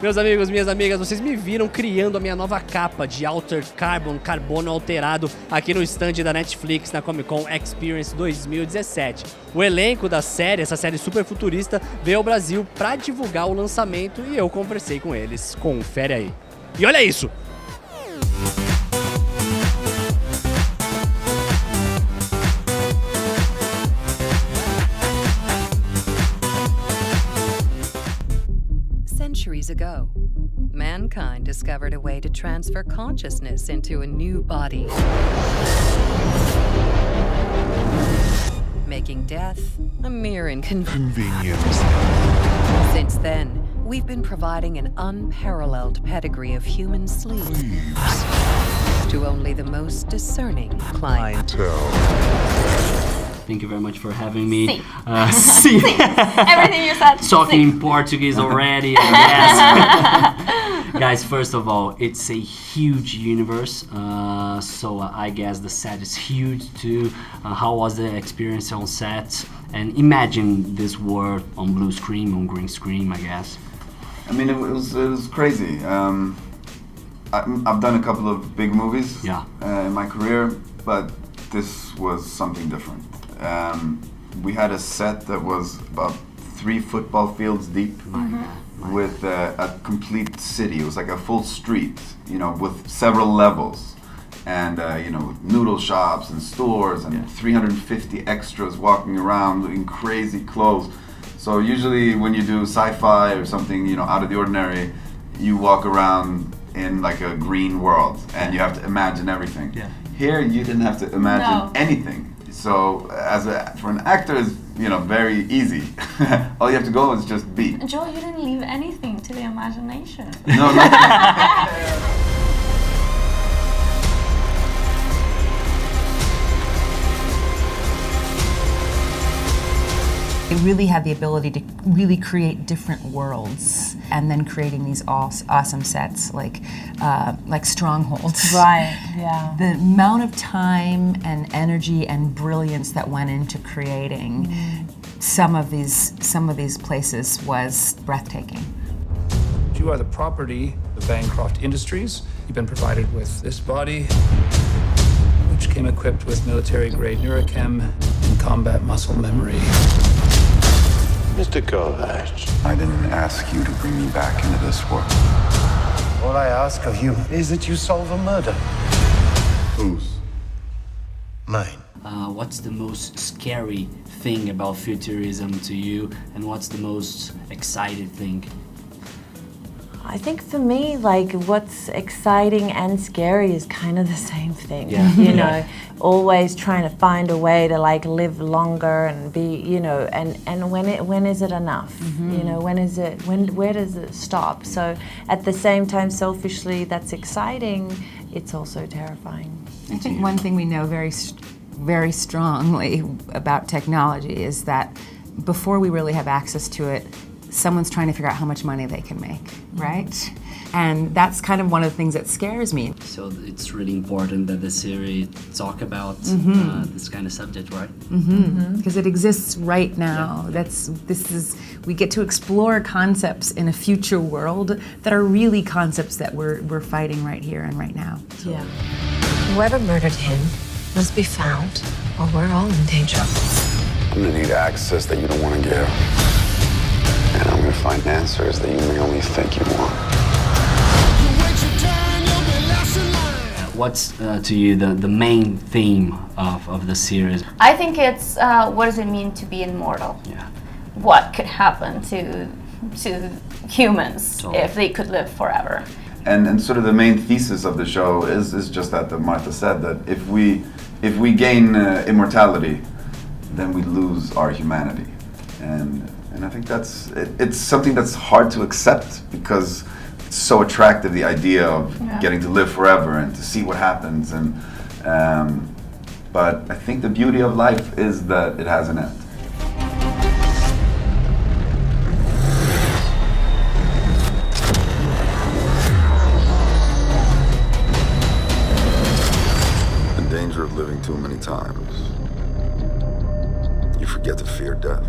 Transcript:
Meus amigos, minhas amigas, vocês me viram criando a minha nova capa de Alter Carbon, carbono alterado, aqui no stand da Netflix na Comic Con Experience 2017. O elenco da série, essa série super futurista, veio ao Brasil para divulgar o lançamento e eu conversei com eles. Confere aí. E olha isso! Centuries ago, mankind discovered a way to transfer consciousness into a new body, making death a mere inconvenience. Since then, we've been providing an unparalleled pedigree of human sleeves to only the most discerning clientele. Thank you very much for having me. See. Everything you said. Talking in Portuguese already, I guess. Guys, first of all, it's a huge universe, so I guess the set is huge too. How was the experience on set? And imagine this world on blue screen, on green screen, I guess. I mean, it was crazy. I've done a couple of big movies in my career, but this was something different. We had a set that was about 3 football fields deep, with a complete city. It was like a full street, you know, with several levels, and you know, noodle shops and stores, and 350 extras walking around in crazy clothes. So usually when you do sci-fi or something, you know, out of the ordinary, you walk around in like a green world and you have to imagine everything. Here you didn't have to imagine anything. So for an actor, it's, you know, very easy. All you have to go is just be. Joel, you didn't leave anything to the imagination. No. They really had the ability to really create different worlds, and then creating these awesome sets like Strongholds. Right. Yeah. The amount of time and energy and brilliance that went into creating some of these places was breathtaking. You are the property of Bancroft Industries. You've been provided with this body, which came equipped with military-grade neurochem and combat muscle memory. Mr. Kovacs, I didn't ask you to bring me back into this world. all I ask of you is that you solve a murder. Whose? Mine. What's the most scary thing about futurism to you, and what's the most exciting thing? I think for me, like, what's exciting and scary is kind of the same thing. Yeah. You know, always trying to find a way to like live longer and be, you know, and when is it enough? Mm-hmm. You know, where does it stop? So at the same time, selfishly, that's exciting. It's also terrifying. I think one thing we know very strongly about technology is that before we really have access to it, someone's trying to figure out how much money they can make, right? And that's kind of one of the things that scares me. So it's really important that the series talk about this kind of subject, right? Because it exists right now. Yeah. We get to explore concepts in a future world that are really concepts that we're fighting right here and right now. Yeah. Whoever murdered him must be found, or we're all in danger. I'm gonna need access that you don't want to give. And I'm gonna find answers that you may only think you want. What's to you the main theme of the series? I think it's what does it mean to be immortal? Yeah. What could happen to humans Totally. if they could live forever? And sort of the main thesis of the show is just that Martha said, that if we gain immortality, then we lose our humanity. And I think it's something that's hard to accept, because it's so attractive, the idea of getting to live forever and to see what happens. And but I think the beauty of life is that it has an end. The danger of living too many times. You forget to fear death.